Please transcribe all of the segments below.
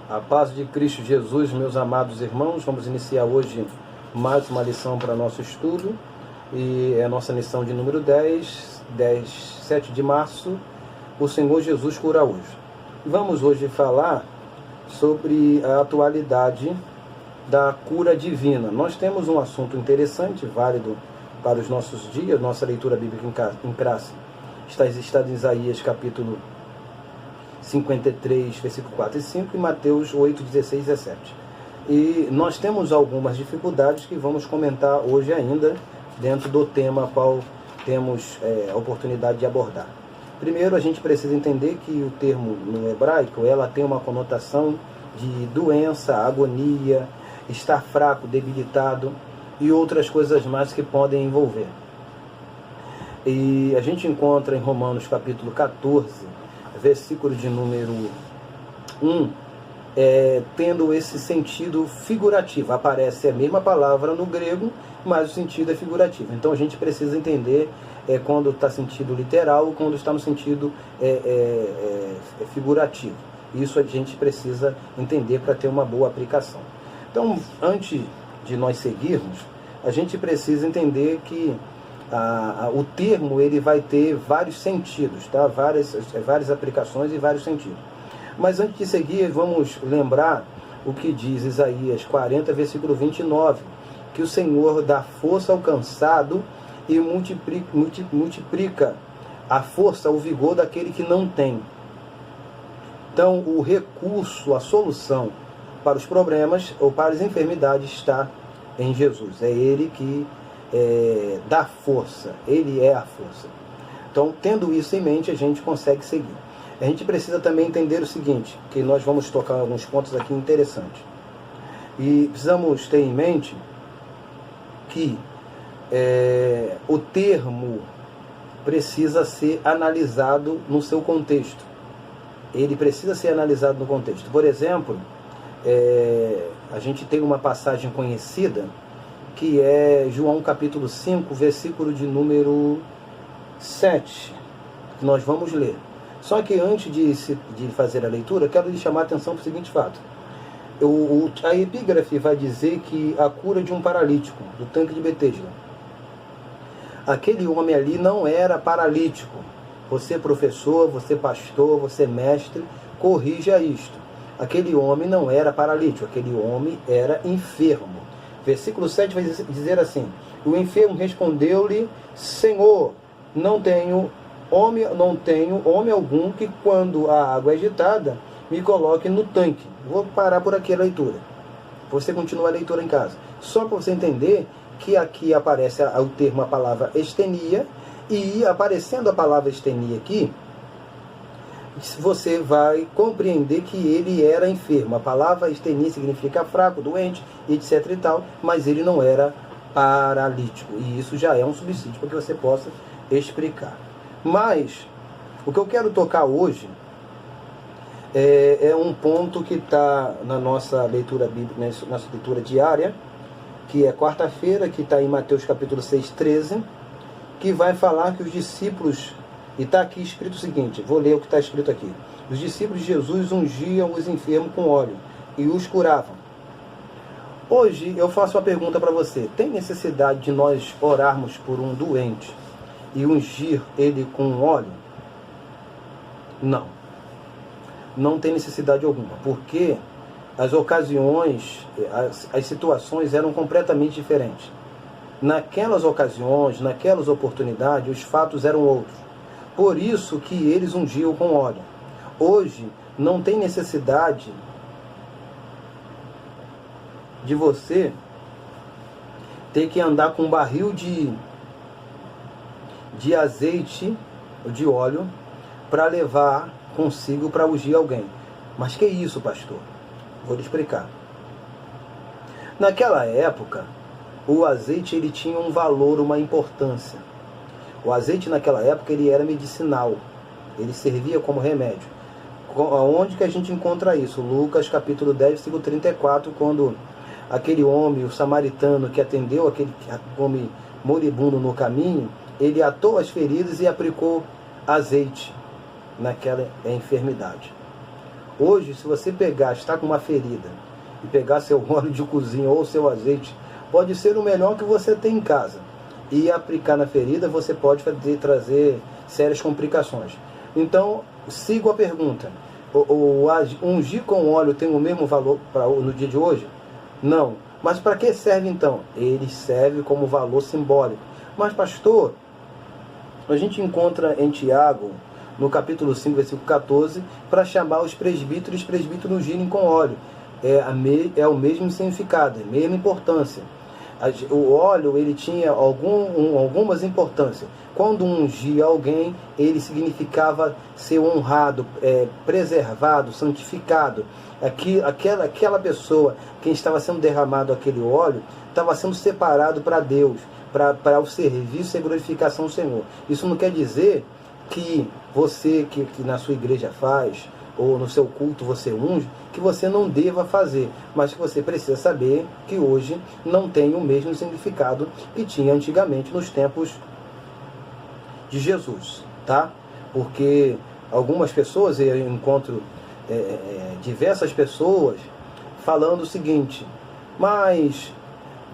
A paz de Cristo Jesus, meus amados irmãos, vamos iniciar hoje mais uma lição para nosso estudo, e é a nossa lição de número 7 de março, o Senhor Jesus cura hoje. Vamos hoje falar sobre a atualidade da cura divina. Nós temos um assunto interessante, válido para os nossos dias, nossa leitura bíblica em praça está em Isaías capítulo 53, versículo 4 e 5, e Mateus 8, 16 e 17. E nós temos algumas dificuldades que vamos comentar hoje ainda, dentro do tema qual temos a oportunidade de abordar. Primeiro, a gente precisa entender que o termo no hebraico, ela tem uma conotação de doença, agonia, estar fraco, debilitado e outras coisas mais que podem envolver. E a gente encontra em Romanos capítulo 14, versículo de número 1, tendo esse sentido figurativo. Aparece a mesma palavra no grego, mas o sentido é figurativo. Então a gente precisa entender quando está sentido literal ou quando está no sentido figurativo. Isso a gente precisa entender para ter uma boa aplicação. Então, antes de nós seguirmos, a gente precisa entender que o termo ele vai ter vários sentidos, tá? várias aplicações e vários sentidos. Mas antes de seguir, vamos lembrar o que diz Isaías 40, versículo 29, que o Senhor dá força ao cansado e multiplica a força, o vigor daquele que não tem. Então, o recurso, a solução para os problemas ou para as enfermidades está em Jesus. É Ele que dá força, Ele é a força. Então, tendo isso em mente, a gente consegue seguir. A gente precisa também entender o seguinte, que nós vamos tocar alguns pontos aqui interessantes. E precisamos ter em mente que o termo precisa ser analisado no seu contexto. Ele precisa ser analisado no contexto. Por exemplo, a gente tem uma passagem conhecida, que é João capítulo 5, versículo de número 7, que nós vamos ler. Só que antes de fazer a leitura, quero lhe chamar a atenção para o seguinte fato. A epígrafe vai dizer que a cura de um paralítico, do tanque de Betesda. Aquele homem ali não era paralítico. Você professor, você pastor, você mestre, corrija isto. Aquele homem não era paralítico, aquele homem era enfermo. Versículo 7 vai dizer assim: o enfermo respondeu-lhe: Senhor, não tenho homem algum que, quando a água é agitada, me coloque no tanque. Vou parar por aqui a leitura. Você continua a leitura em casa. Só para você entender que aqui aparece o termo, a palavra estenia, e aparecendo a palavra estenia aqui, você vai compreender que ele era enfermo. A palavra estenia significa fraco, doente, etc e tal, mas ele não era paralítico. E isso já é um subsídio para que você possa explicar. Mas, o que eu quero tocar hoje é um ponto que está na nossa leitura bíblica, nossa leitura diária, que é quarta-feira, que está em Mateus capítulo 6, 13, que vai falar que os discípulos... E está aqui escrito o seguinte, vou ler o que está escrito aqui. Os discípulos de Jesus ungiam os enfermos com óleo e os curavam. Hoje eu faço uma pergunta para você. Tem necessidade de nós orarmos por um doente e ungir ele com óleo? Não. Não tem necessidade alguma. Porque as ocasiões, as situações eram completamente diferentes. Naquelas ocasiões, naquelas oportunidades, os fatos eram outros. Por isso que eles ungiam com óleo. Hoje não tem necessidade de você ter que andar com um barril de azeite, de óleo, para levar consigo para ungir alguém. Mas que isso, pastor? Vou lhe explicar. Naquela época, o azeite ele tinha um valor, uma importância. O azeite naquela época ele era medicinal, ele servia como remédio. Onde que a gente encontra isso? Lucas capítulo 10, versículo 34, quando aquele homem, o samaritano que atendeu aquele homem moribundo no caminho, ele atou as feridas e aplicou azeite naquela enfermidade. Hoje, se você pegar, está com uma ferida, e pegar seu óleo de cozinha ou seu azeite, pode ser o melhor que você tem em casa, e aplicar na ferida, você pode trazer sérias complicações. Então, sigo a pergunta. O ungir com óleo tem o mesmo valor no dia de hoje? Não. Mas para que serve então? Ele serve como valor simbólico. Mas pastor, a gente encontra em Tiago, no capítulo 5, versículo 14, para chamar os presbíteros ungirem com óleo. É o mesmo significado, é a mesma importância. O óleo, ele tinha algumas importâncias. Quando ungia alguém, ele significava ser honrado, preservado, santificado. Aquela pessoa, quem estava sendo derramado aquele óleo, estava sendo separado para Deus, para o serviço e a glorificação do Senhor. Isso não quer dizer que você, que na sua igreja faz, ou no seu culto você unge, que você não deva fazer, mas que você precisa saber que hoje não tem o mesmo significado que tinha antigamente nos tempos de Jesus, tá? Porque algumas pessoas, eu encontro diversas pessoas falando o seguinte: mas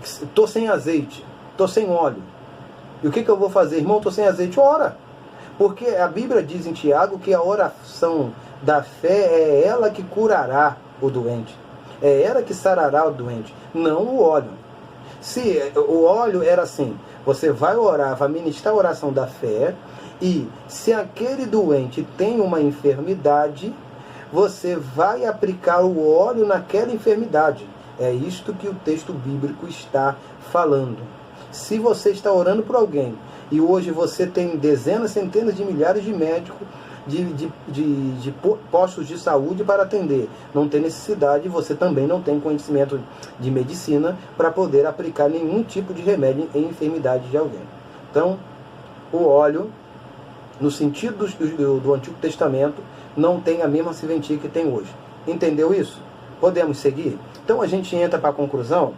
estou sem azeite, estou sem óleo, e o que eu vou fazer? Irmão, estou sem azeite. Ora! Porque a Bíblia diz em Tiago que a oração da fé é ela que curará o doente. É ela que sarará o doente, não o óleo. Se o óleo era assim, você vai orar, vai ministrar a oração da fé, e se aquele doente tem uma enfermidade, você vai aplicar o óleo naquela enfermidade. É isto que o texto bíblico está falando. Se você está orando por alguém, e hoje você tem dezenas, centenas de milhares de médicos, de postos de saúde para atender, não tem necessidade, você também não tem conhecimento de medicina para poder aplicar nenhum tipo de remédio em enfermidade de alguém. Então, o óleo, no sentido do Antigo Testamento, não tem a mesma serventia que tem hoje. Entendeu isso? Podemos seguir? Então a gente entra para a conclusão,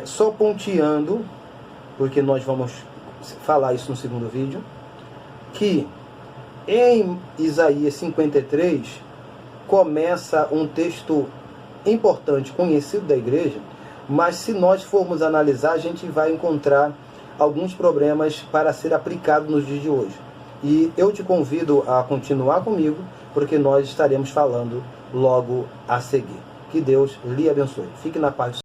só ponteando, porque nós vamos falar isso no segundo vídeo, que em Isaías 53 começa um texto importante, conhecido da igreja, mas se nós formos analisar, a gente vai encontrar alguns problemas para ser aplicado nos dias de hoje. E eu te convido a continuar comigo, porque nós estaremos falando logo a seguir. Que Deus lhe abençoe. Fique na paz.